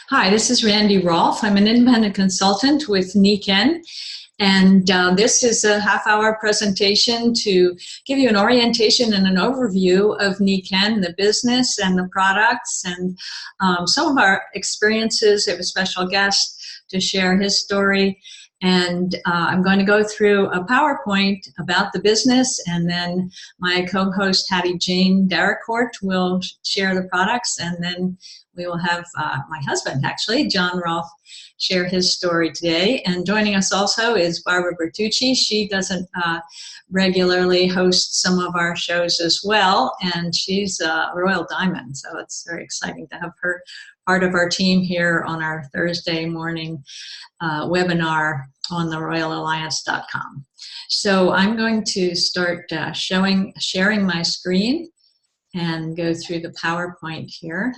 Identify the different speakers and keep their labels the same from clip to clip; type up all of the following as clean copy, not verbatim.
Speaker 1: Hi, this is Randy Rolfe. I'm an independent consultant with Nikken, and this is a half-hour presentation to give you an orientation and an overview of Nikken, the business and the products, and some of our experiences. We have a special guest to share his story, and I'm going to go through a PowerPoint about the business, and then my co-host Hattiejane will share the products, and then we will have my husband, actually, John Rolfe, share his story today. And joining us also is Barbara Bertucci. She doesn't regularly host some of our shows as well, and she's a Royal Diamond, so it's very exciting to have her part of our team here on our Thursday morning webinar on the royalalliance.com. So I'm going to start sharing my screen and go through the PowerPoint here.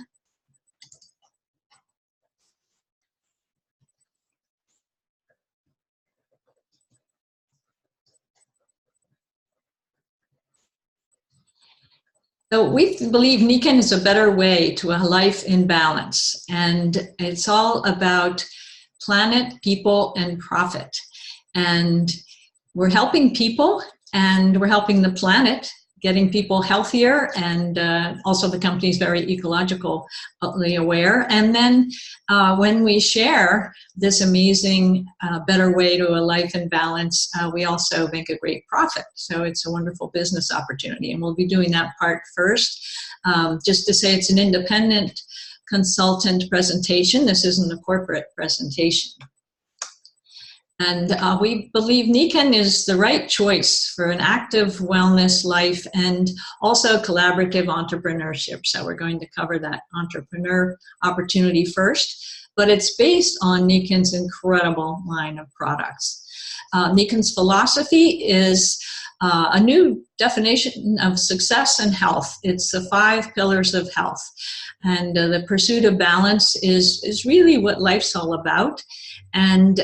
Speaker 1: So we believe Nikken is a better way to a life in balance, and it's all about planet, people, and profit. And we're helping people, and we're helping the planet, getting people healthier, and also the company is very ecologically aware. And then when we share this amazing better way to a life in balance, we also make a great profit. So it's a wonderful business opportunity, and we'll be doing that part first. Just to say, it's an independent consultant presentation. This isn't a corporate presentation. And we believe Nikken is the right choice for an active wellness life and also collaborative entrepreneurship. So we're going to cover that entrepreneur opportunity first, but it's based on Nikken's incredible line of products. Nikken's philosophy is a new definition of success and health. It's the 5 pillars of health. And the pursuit of balance is really what life's all about. And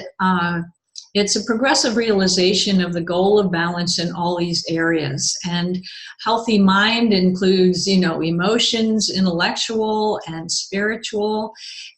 Speaker 1: it's a progressive realization of the goal of balance in all these areas. And healthy mind includes, emotions, intellectual and spiritual.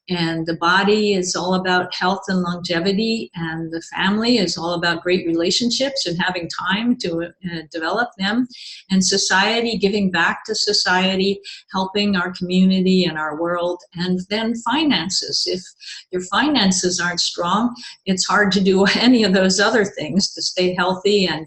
Speaker 1: And the body is all about health and longevity. And the family is all about great relationships and having time to develop them. And society, giving back to society, helping our community and our world. And then finances. If your finances aren't strong, it's hard to do any of those other things, to stay healthy and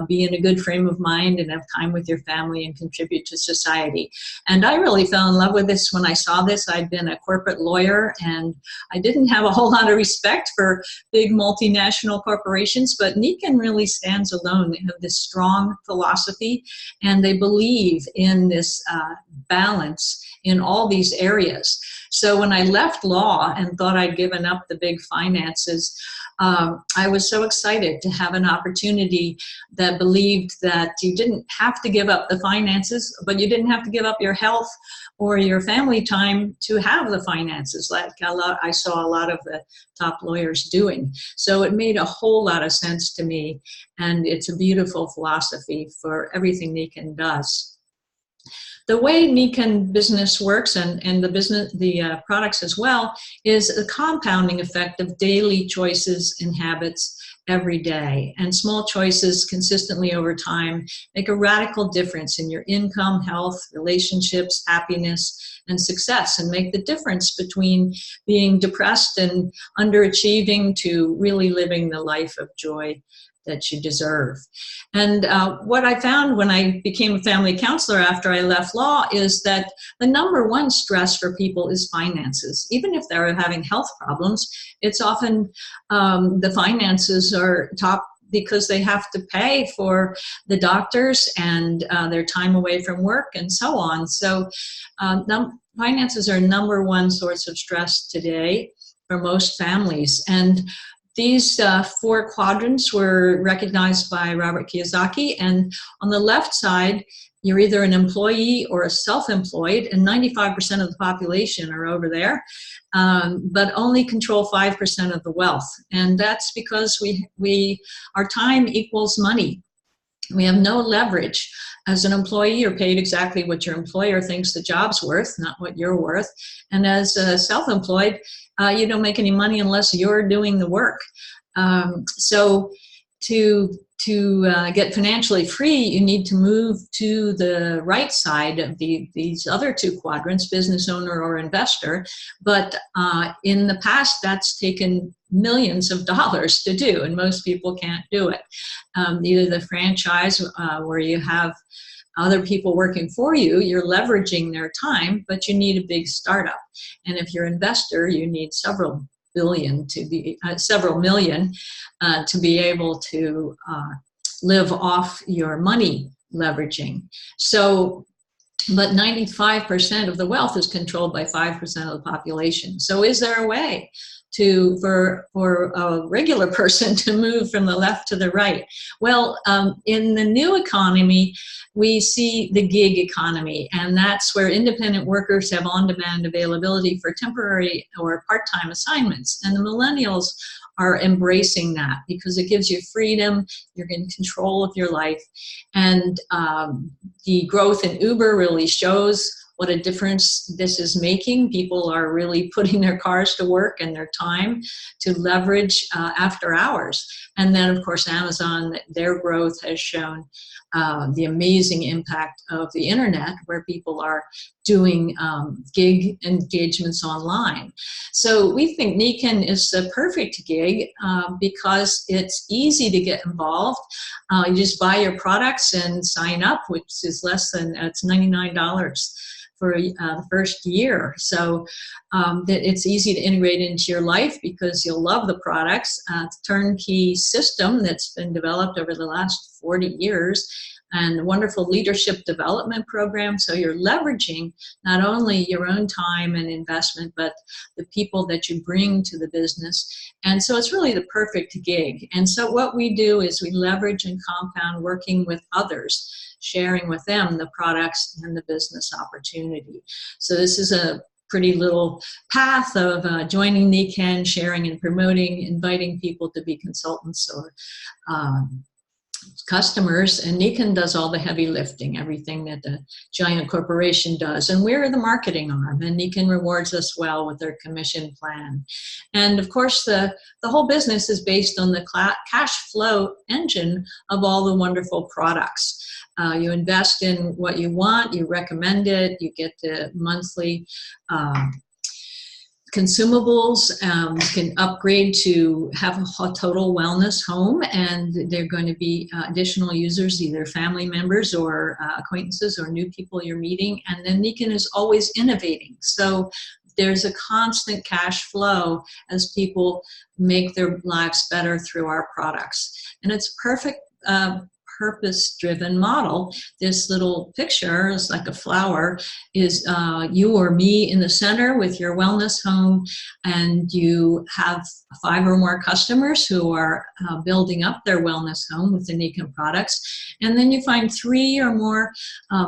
Speaker 1: be in a good frame of mind and have time with your family and contribute to society. And I really fell in love with this when I saw this. I'd been a corporate lawyer, and I didn't have a whole lot of respect for big multinational corporations, but Nikken really stands alone. They have this strong philosophy, and they believe in this balance in all these areas. So when I left law and thought I'd given up the big finances, I was so excited to have an opportunity that believed that you didn't have to give up the finances, but you didn't have to give up your health or your family time to have the finances, like I saw a lot of the top lawyers doing. So it made a whole lot of sense to me, and it's a beautiful philosophy for everything Nikken does. The way Nikken business works and the products as well is a compounding effect of daily choices and habits every day. And small choices consistently over time make a radical difference in your income, health, relationships, happiness, and success, and make the difference between being depressed and underachieving to really living the life of joy that you deserve. And what I found when I became a family counselor after I left law is that the #1 stress for people is finances. Even if they're having health problems, it's often the finances are top because they have to pay for the doctors and their time away from work and so on. So finances are #1 source of stress today for most families. And these 4 quadrants were recognized by Robert Kiyosaki, and on the left side, you're either an employee or a self-employed, and 95% of the population are over there, but only control 5% of the wealth. And that's because our time equals money. We have no leverage. As an employee, you're paid exactly what your employer thinks the job's worth, not what you're worth. And as self-employed, you don't make any money unless you're doing the work. So to get financially free, you need to move to the right side of these other two quadrants, business owner or investor. But in the past, that's taken millions of dollars to do, and most people can't do it. Either the franchise, where you have other people working for you, you're leveraging their time, but you need a big startup. And if you're an investor, you need several million to be able to live off your money leveraging. So, but 95% of the wealth is controlled by 5% of the population. So is there a way for a regular person to move from the left to the right? Well, in the new economy, we see the gig economy, and that's where independent workers have on-demand availability for temporary or part-time assignments. And the millennials are embracing that because it gives you freedom, you're in control of your life. And the growth in Uber really shows what a difference this is making. People are really putting their cars to work and their time to leverage after hours. And then, of course, Amazon, their growth has shown the amazing impact of the internet, where people are doing gig engagements online. So we think Nikken is the perfect gig because it's easy to get involved. You just buy your products and sign up, which is less than, it's $99 for the first year. So that it's easy to integrate into your life because you'll love the products. It's a turnkey system that's been developed over the last 40 years, and a wonderful leadership development program. So you're leveraging not only your own time and investment, but the people that you bring to the business. And so it's really the perfect gig. And so what we do is we leverage and compound working with others, sharing with them the products and the business opportunity. So this is a pretty little path of joining Nikken, sharing and promoting, inviting people to be consultants or customers, and Nikken does all the heavy lifting, everything that the giant corporation does. And we're the marketing arm, and Nikken rewards us well with their commission plan. And of course, the whole business is based on the cash flow engine of all the wonderful products. You invest in what you want, you recommend it, you get the monthly consumables. You can upgrade to have a total wellness home, and they're going to be additional users, either family members or acquaintances or new people you're meeting. And then Nikken is always innovating. So there's a constant cash flow as people make their lives better through our products. And it's perfect purpose-driven model. This little picture is like a flower, is you or me in the center with your wellness home, and you have 5 or more customers who are building up their wellness home with the Nikken products. And then you find 3 or more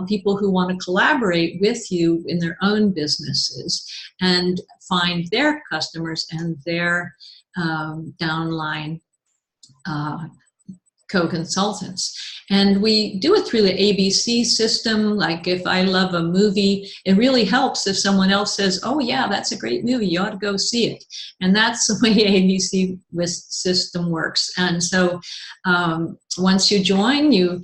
Speaker 1: people who want to collaborate with you in their own businesses and find their customers and their downline co-consultants. And we do it through the ABC system. Like if I love a movie, it really helps if someone else says, oh yeah, that's a great movie, you ought to go see it. And that's the way ABC system works. And so once you join, you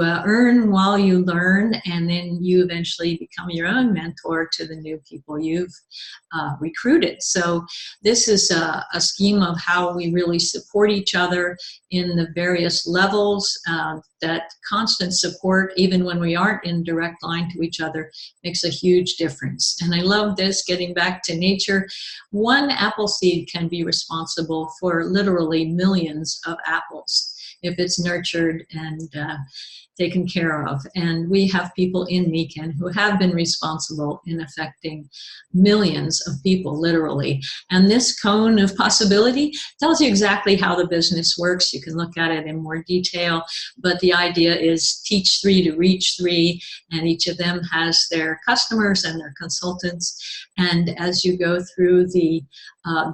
Speaker 1: earn while you learn, and then you eventually become your own mentor to the new people you've recruited. So this is a scheme of how we really support each other in the various levels. That constant support, even when we aren't in direct line to each other, makes a huge difference. And I love this, getting back to nature. One apple seed can be responsible for literally millions of apples if it's nurtured and taken care of. And we have people in Nikken who have been responsible in affecting millions of people, literally. And this cone of possibility tells you exactly how the business works. You can look at it in more detail, but the idea is teach 3 to reach 3, and each of them has their customers and their consultants. And as you go through the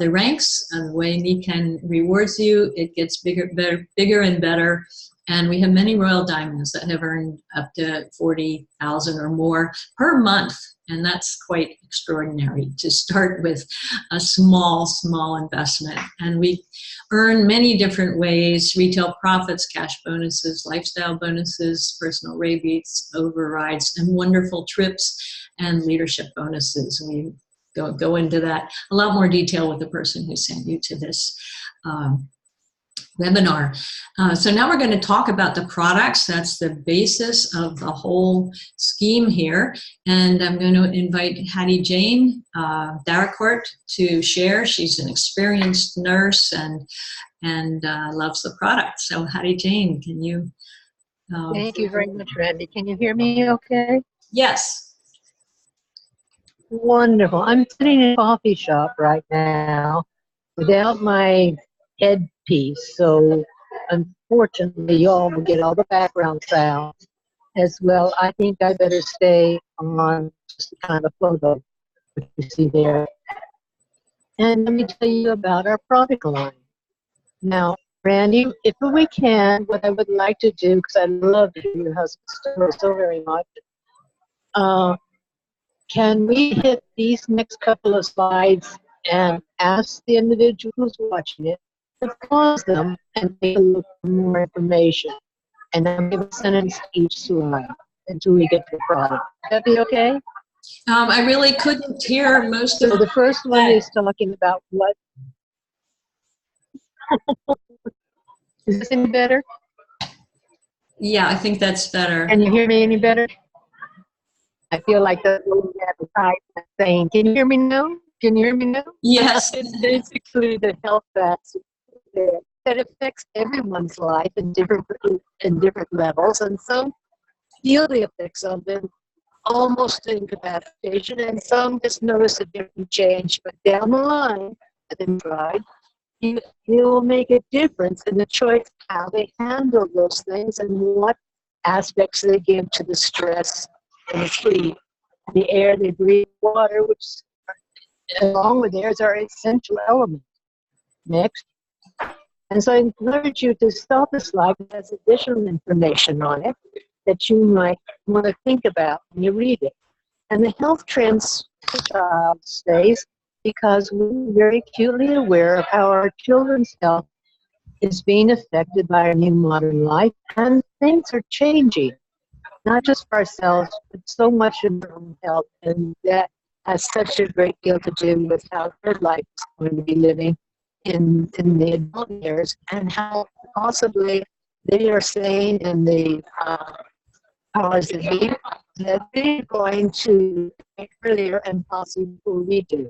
Speaker 1: ranks and the way Nikken rewards you, it gets bigger and better. And we have many royal diamonds that have earned up to 40,000 or more per month. And that's quite extraordinary to start with a small, small investment. And we earn many different ways: retail profits, cash bonuses, lifestyle bonuses, personal rebates, overrides, and wonderful trips and leadership bonuses. We go into that a lot more detail with the person who sent you to this webinar. So now we're going to talk about the products. That's the basis of the whole scheme here. And I'm going to invite Hattiejane Daracourt to share. She's an experienced nurse and loves the product. So Hattiejane, can you?
Speaker 2: Thank you very much, Randy. Can you hear me okay?
Speaker 1: Yes.
Speaker 2: Wonderful. I'm sitting in a coffee shop right now without my headpiece, so unfortunately y'all will get all the background sound as well. I think I better stay on just kind of photo, which you see there. And let me tell you about our product line. Now, Randy, if we can, what I would like to do, because I love to hear your husband's story so very much, can we hit these next couple of slides and ask the individual who's watching it to pause them and take a look for more information? And then give a sentence to each slide until we get to the product. Would that be okay?
Speaker 1: I really couldn't hear most of
Speaker 2: So the first one is talking about what. Is this any better?
Speaker 1: Yeah, I think that's better.
Speaker 2: Can you hear me any better? I feel like the advertisement saying, can you hear me now? Can you hear me now?
Speaker 1: Yes.
Speaker 2: It's basically the health facts that affects everyone's life in different levels, and some feel the effects of them almost to incapacitation, and some just notice a different change. But down the line, at the tried, it will make a difference in the choice how they handle those things and what aspects they give to the stress and the sleep, the air they breathe, water, which along with air is our essential element. Next. And so I encourage you to stop the slide. It has additional information on it that you might want to think about when you read it. And the health trends the child stays because we're very acutely aware of how our children's health is being affected by our new modern life, and things are changing, not just for ourselves, but so much in our own health, and that has such a great deal to do with how their life is going to be living in the adult years, and how possibly they are saying in the powers that be that they're going to think earlier and possibly before we do,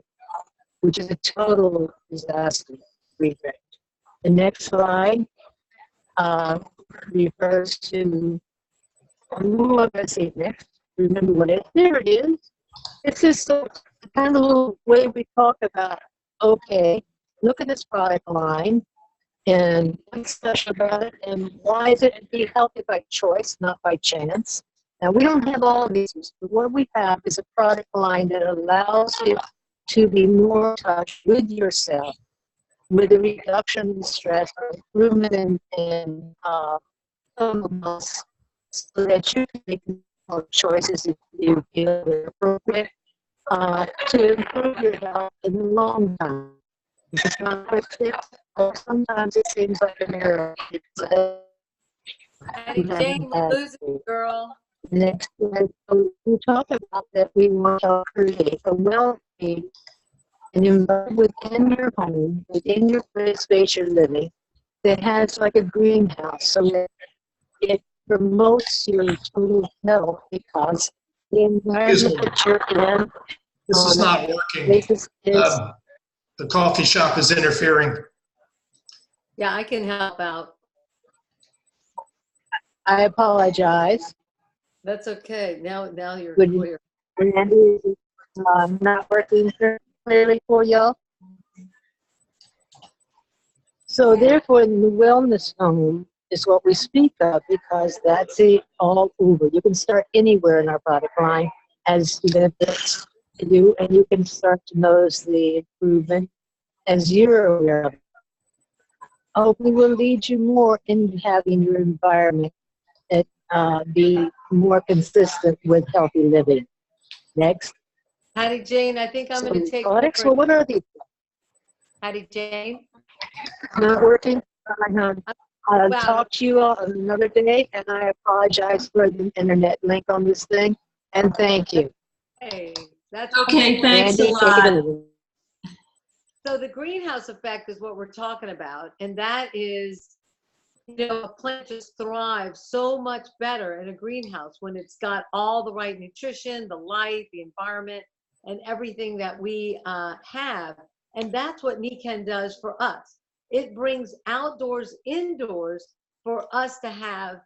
Speaker 2: which is a total disaster. The next slide refers to, I'm going to say next, remember what it is. There it is. It's just the kind of little way we talk about, okay, look at this product line and what's special about it and why is it to be healthy by choice, not by chance. Now, we don't have all of these, but what we have is a product line that allows you to be more in touch with yourself, with a reduction in stress, improvement in hormones, so that you can make more choices if you feel they're appropriate to improve your health in the long time. It's not a quick fix, or sometimes it seems like a miracle.
Speaker 3: Jane, we're losing you, girl.
Speaker 2: Next, we talk about that we want to create a well-being and environment within your home, within your space you're living, that has like a greenhouse, so that it promotes your total health, because the environment that you're in.
Speaker 4: This is not working. The coffee shop is interfering.
Speaker 3: Yeah, I can help out.
Speaker 2: I apologize.
Speaker 3: That's okay. Now you're
Speaker 2: Would
Speaker 3: clear.
Speaker 2: Randy, is it not working clearly for y'all? So therefore, the wellness home is what we speak of, because that's it all over. You can start anywhere in our product line as the benefits to do, and you can start to notice the improvement as you're aware of it. Hopefully will lead you more in having your environment that be more consistent with healthy living. Next.
Speaker 3: Hattiejane, I think I'm going to take
Speaker 2: Products,
Speaker 3: over.
Speaker 2: well, what are these?
Speaker 3: Hattiejane.
Speaker 2: Not working? I'll
Speaker 3: Well,
Speaker 2: talk to you all another day, and I apologize for the internet link on this thing, and thank you.
Speaker 3: hey, that's
Speaker 1: Okay, thanks a
Speaker 2: Randy, take it
Speaker 1: lot.
Speaker 2: over.
Speaker 3: so the greenhouse effect is what we're talking about, and that is, you know, a plant just thrives so much better in a greenhouse when it's got all the right nutrition, the light, the environment, and everything that we have. And that's what Nikken does for us. It brings outdoors, indoors for us to have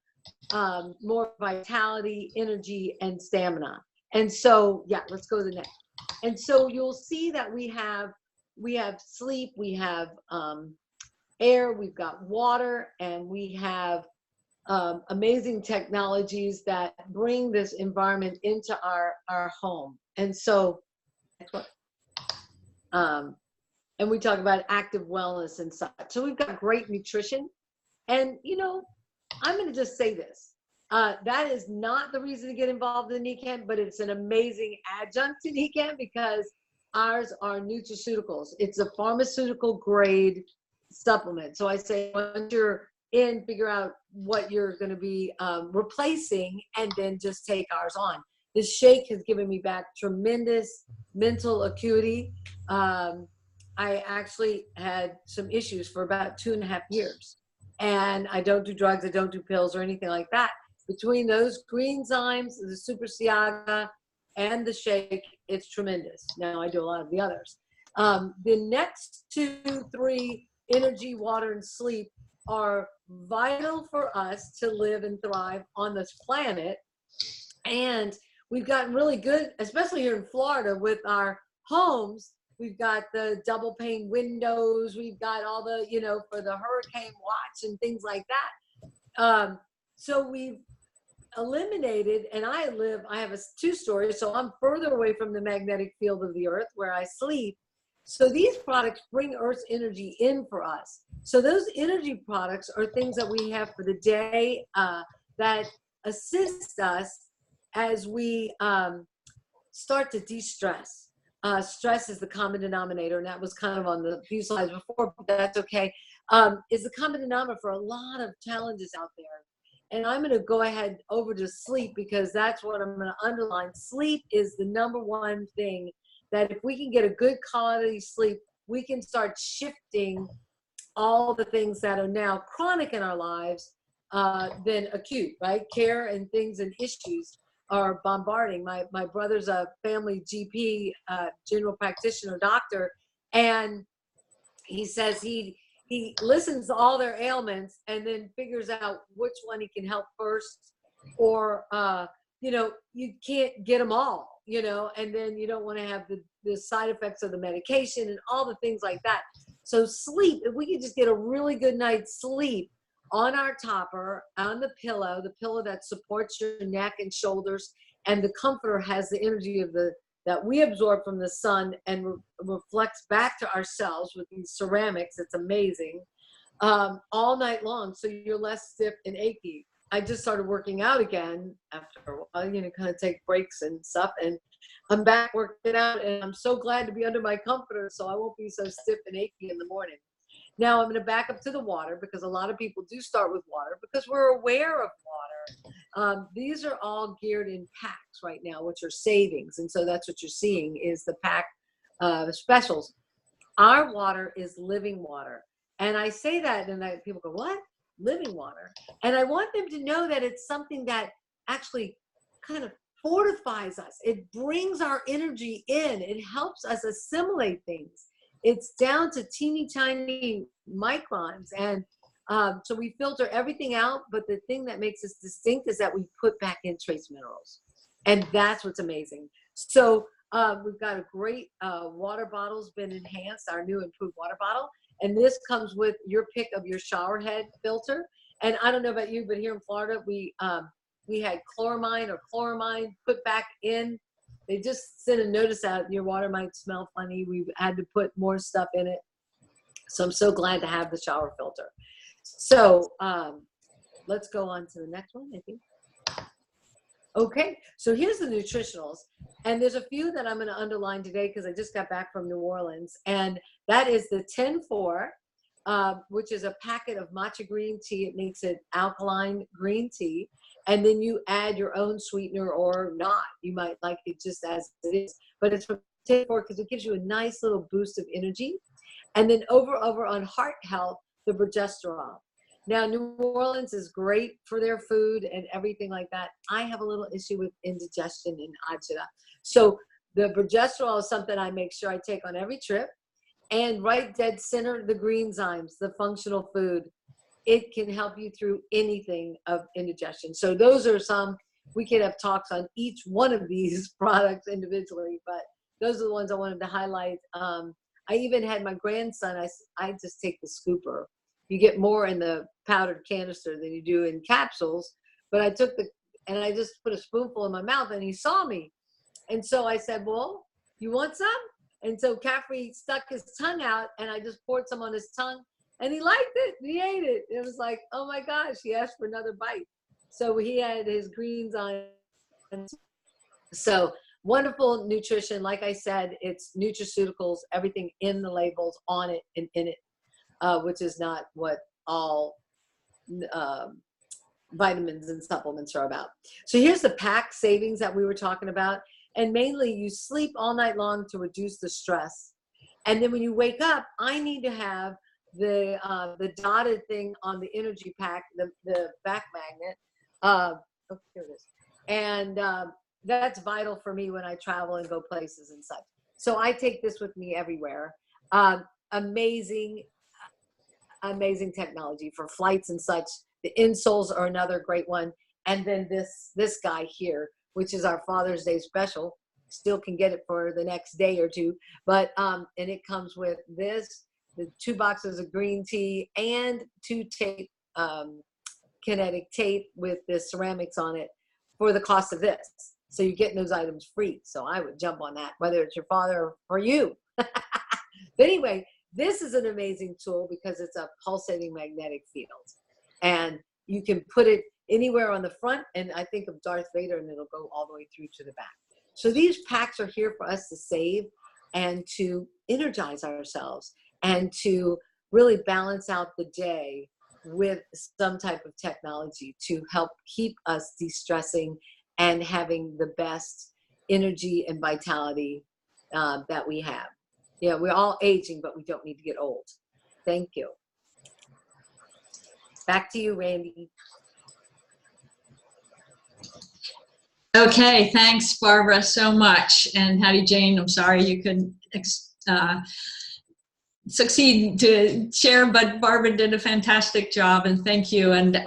Speaker 3: more vitality, energy, and stamina. And so, yeah, let's go to the next. And so you'll see that we have sleep, we have air, we've got water, and we have amazing technologies that bring this environment into our home. And so, and we talk about active wellness and such. So we've got great nutrition. And, you know, I'm going to just say this. That is not the reason to get involved in Nikken, but it's an amazing adjunct to Nikken because ours are nutraceuticals. It's a pharmaceutical grade supplement. So I say once you're in, figure out what you're going to be replacing and then just take ours on. This shake has given me back tremendous mental acuity. I actually had some issues for about 2.5 years. And I don't do drugs, I don't do pills or anything like that. Between those green zymes, the Super Siaga, and the shake, it's tremendous. Now I do a lot of the others. The next 2, 3, energy, water, and sleep are vital for us to live and thrive on this planet. And we've gotten really good, especially here in Florida with our homes. We've got the double pane windows. We've got all the, you know, for the hurricane watch and things like that. So we've eliminated, and I have a 2-story, so I'm further away from the magnetic field of the earth where I sleep. So these products bring Earth's energy in for us. So those energy products are things that we have for the day that assist us as we start to de-stress. Stress is the common denominator, and that was kind of on the few slides before, but that's okay. Is the common denominator for a lot of challenges out there. And I'm going to go ahead over to sleep because that's what I'm going to underline. Sleep is the #1 thing that if we can get a good quality sleep, we can start shifting all the things that are now chronic in our lives than acute, right? Care and things and issues are bombarding. My brother's a family GP, general practitioner, doctor, and he says he listens to all their ailments and then figures out which one he can help first, or you know, you can't get them all, you know, and then you don't want to have the side effects of the medication and all the things like that. So sleep, if we can just get a really good night's sleep on our topper, on the pillow that supports your neck and shoulders, and the comforter has the energy of that we absorb from the sun and reflects back to ourselves with these ceramics. It's amazing. All night long, so you're less stiff and achy. I just started working out again after a while, you know, kind of take breaks and stuff, and I'm back working out, and I'm so glad to be under my comforter so I won't be so stiff and achy in the morning. Now I'm going to back up to the water because a lot of people do start with water because we're aware of water. These are all geared in packs right now, which are savings. And so that's what you're seeing is the pack specials. Our water is living water. And I say that and people go, what? Living water? And I want them to know that it's something that actually kind of fortifies us. It brings our energy in. It helps us assimilate things. It's down to teeny tiny microns. And so we filter everything out, but the thing that makes us distinct is that we put back in trace minerals. And that's what's amazing. So we've got a great water bottle's been enhanced, our new improved water bottle. And this comes with your pick of your shower head filter. And I don't know about you, but here in Florida, we had chloramine put back in. They just sent a notice out, your water might smell funny. We've had to put more stuff in it. So I'm so glad to have the shower filter. So let's go on to the next one, I think. Okay, so here's the nutritionals. And there's a few that I'm going to underline today because I just got back from New Orleans. And that is the 10-4, which is a packet of matcha green tea. It makes it alkaline green tea. And then you add your own sweetener or not. You might like it just as it is. But it's from 10-4 because it gives you a nice little boost of energy. And then over on heart health, the progesterone. Now, New Orleans is great for their food and everything like that. I have a little issue with indigestion and agita. So the progesterone is something I make sure I take on every trip. And right dead center, the greenzymes, the functional food. It can help you through anything of indigestion. So those are some, we could have talks on each one of these products individually, but those are the ones I wanted to highlight. I even had my grandson, I just take the scooper. You get more in the powdered canister than you do in capsules. But I took and I just put a spoonful in my mouth and he saw me. And so I said, well, you want some? And so Caffrey stuck his tongue out and I just poured some on his tongue and he liked it. He ate it. It was like, oh my gosh, he asked for another bite. So he had his greens on. So wonderful nutrition. Like I said, it's nutraceuticals, everything in the labels, on it and in it. Which is not what all vitamins and supplements are about. So here's the pack savings that we were talking about. And mainly you sleep all night long to reduce the stress. And then when you wake up, I need to have the dotted thing on the energy pack, the back magnet. Oh, here it is. And that's vital for me when I travel and go places and such. So I take this with me everywhere. Amazing technology for flights and such. The insoles are another great one. And then this guy here, which is our Father's Day special, still can get it for the next day or two. But and it comes with this, the 2 boxes of green tea and 2 tape, kinetic tape with the ceramics on it for the cost of this. So you're getting those items free. So I would jump on that, whether it's your father or you. But anyway, this is an amazing tool because it's a pulsating magnetic field. And you can put it anywhere on the front, and I think of Darth Vader, and it'll go all the way through to the back. So these packs are here for us to save and to energize ourselves and to really balance out the day with some type of technology to help keep us de-stressing and having the best energy and vitality that we have. Yeah, we're all aging, but we don't need to get old. Thank you. Back to you, Randy.
Speaker 1: Okay, thanks, Barbara, so much. And Hattiejane, I'm sorry you couldn't succeed to share, but Barbara did a fantastic job, and thank you. And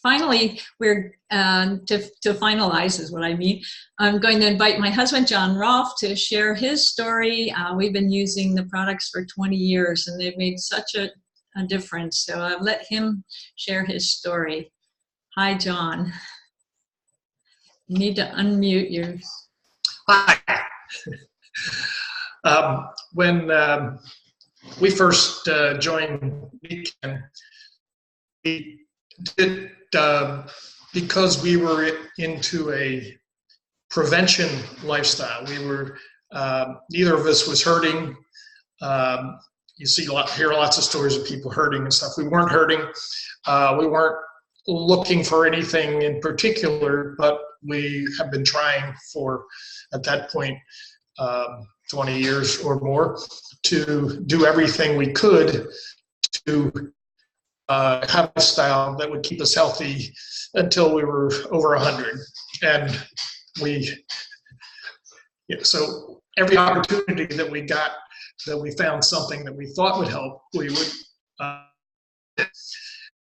Speaker 1: finally, we're to finalize is what I mean. I'm going to invite my husband, John Rolfe, to share his story. We've been using the products for 20 years, and they've made such a difference. So I'll let him share his story. Hi, John. You need to unmute your.
Speaker 4: Hi. When we first joined Nikken, we did because we were into a prevention lifestyle. We were neither of us was hurting. You hear lots of stories of people hurting and stuff. We weren't hurting. We weren't looking for anything in particular, but we have been trying for, at that point, 20 years or more, to do everything we could to have a style that would keep us healthy until we were over 100. And so every opportunity that we got, that we found something that we thought would help, we would.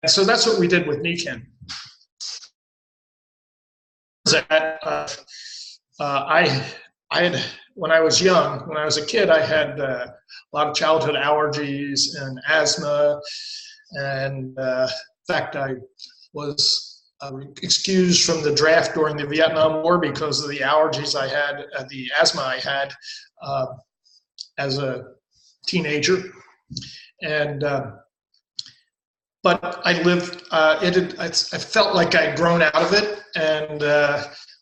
Speaker 4: And so that's what we did with Nikken. I had, when I was young, when I was a kid, I had a lot of childhood allergies and asthma. And in fact, I was excused from the draft during the Vietnam War because of the allergies I had, the asthma I had as a teenager. And but I lived. I felt like I'd grown out of it, and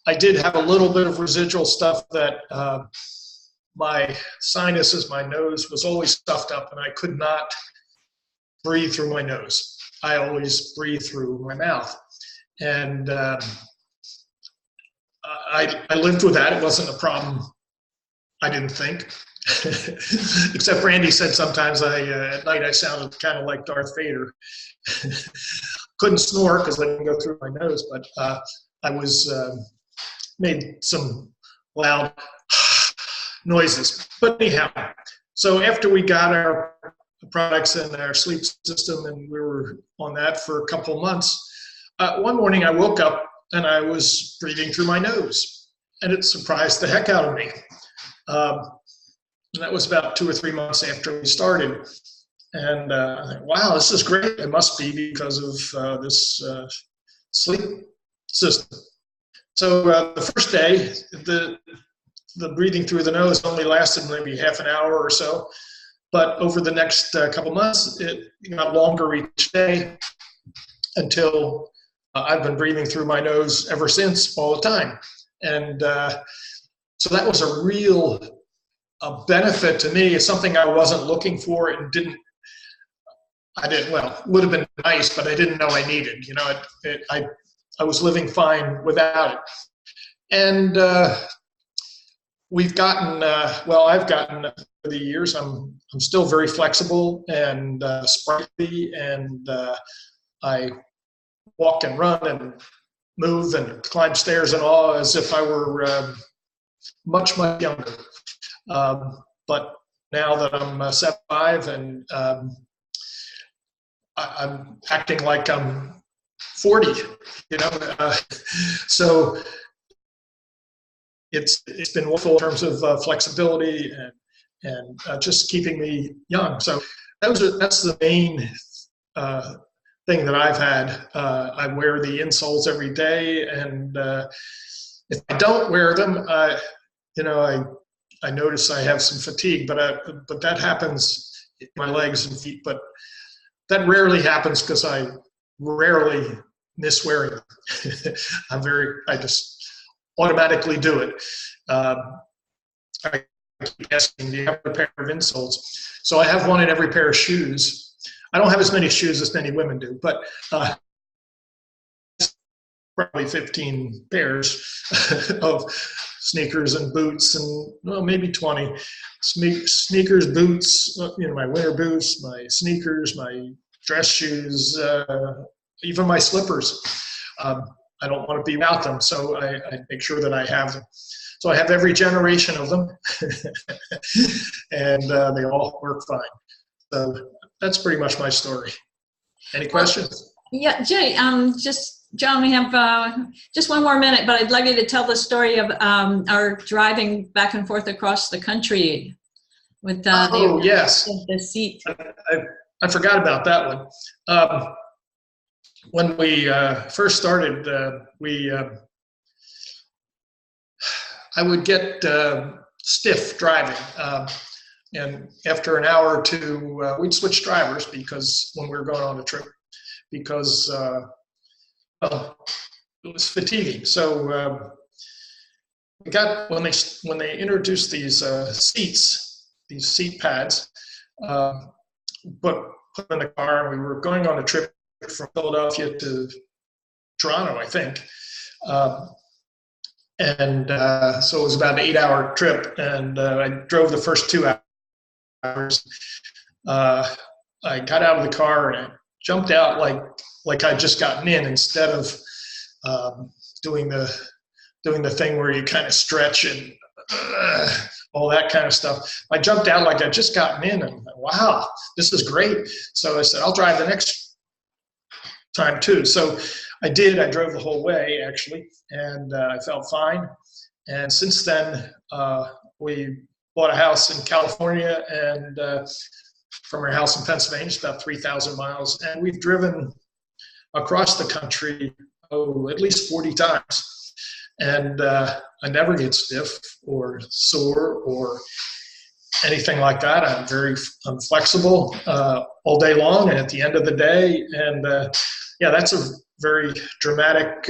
Speaker 4: I did have a little bit of residual stuff that my sinuses, my nose was always stuffed up, and I could not breathe through my nose. I always breathe through my mouth, and I lived with that. It wasn't a problem, I didn't think. Except Randy said sometimes at night I sounded kind of like Darth Vader. Couldn't snore because I didn't go through my nose, but I was made some loud noises. But anyhow, so after we got our products and our sleep system, and we were on that for a couple of months, one morning I woke up and I was breathing through my nose, and it surprised the heck out of me. And that was about 2 or 3 months after we started. And I thought, wow, this is great. It must be because of this sleep system. So the first day, the breathing through the nose only lasted maybe half an hour or so. But over the next couple months, it got longer each day until I've been breathing through my nose ever since, all the time. And so that was a real benefit to me. It's something I wasn't looking for and well, it would have been nice, but I didn't know I needed. I was living fine without it. And we've gotten, I've gotten over the years, I'm still very flexible and sprightly, and I walk and run and move and climb stairs and all as if I were much, much younger. But now that I'm 75 and I'm acting like I'm 40, so it's been wonderful in terms of flexibility and just keeping me young. So that's the main thing that I've had. I wear the insoles every day, and if I don't wear them, I notice I have some fatigue, but that happens in my legs and feet. But that rarely happens because I rarely miss wearing them. I just automatically do it. I keep asking, do you have a pair of insoles? So I have one in every pair of shoes. I don't have as many shoes as many women do, but probably 15 pairs of sneakers and boots, and maybe 20 sneakers, boots, my winter boots, my sneakers, my dress shoes, even my slippers. I don't want to be without them, so I make sure that I have them. So I have every generation of them, and they all work fine. So that's pretty much my story. Any questions?
Speaker 1: Yeah, Jay, John, we have just one more minute, but I'd like you to tell the story of our driving back and forth across the country with
Speaker 4: yes,
Speaker 1: the seat.
Speaker 4: I forgot about that one. When we first started, I would get stiff driving, and after an hour or two, we'd switch drivers because when we were going on a trip, because it was fatiguing. So we got when they introduced these seats, these seat pads, put in the car, and we were going on a trip from Philadelphia to Toronto, I think. So it was about an 8-hour trip, and I drove the first 2 hours. I got out of the car and I jumped out like I'd just gotten in, instead of doing the thing where you kind of stretch and all that kind of stuff. I jumped out like I'd just gotten in, and wow, this is great. So I said, I'll drive the next time too. So I did. I drove the whole way, actually, and I felt fine. And since then, we bought a house in California, and from our house in Pennsylvania, it's about 3,000 miles, and we've driven across the country, at least 40 times. And I never get stiff or sore or anything like that. I'm flexible all day long and at the end of the day. And yeah, that's a very dramatic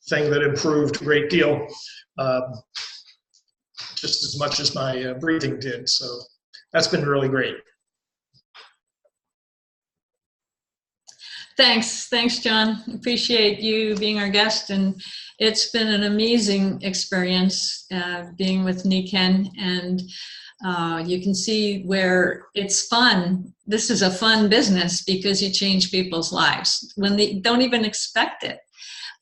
Speaker 4: thing that improved a great deal, just as much as my breathing did. So that's been really great.
Speaker 1: Thanks, John. Appreciate you being our guest, and it's been an amazing experience being with Nikken, and you can see where it's fun. This is a fun business because you change people's lives when they don't even expect it.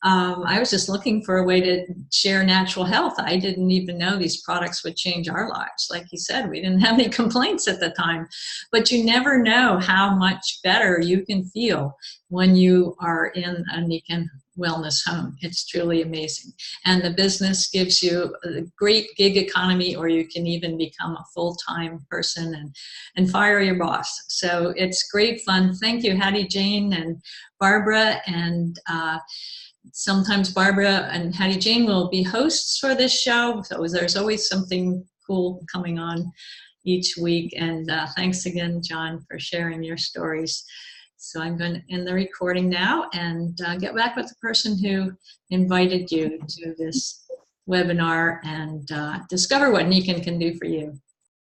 Speaker 1: I was just looking for a way to share natural health. I didn't even know these products would change our lives. Like you said, we didn't have any complaints at the time, but you never know how much better you can feel when you are in a Nikken wellness home. It's truly amazing. And the business gives you a great gig economy, or you can even become a full-time person and fire your boss. So it's great fun. Thank you, Hattiejane and Barbara, and sometimes Barbara and Hattiejane will be hosts for this show, so there's always something cool coming on each week. And thanks again, John, for sharing your stories. So I'm going to end the recording now and get back with the person who invited you to this webinar and discover what Nikken can do for you.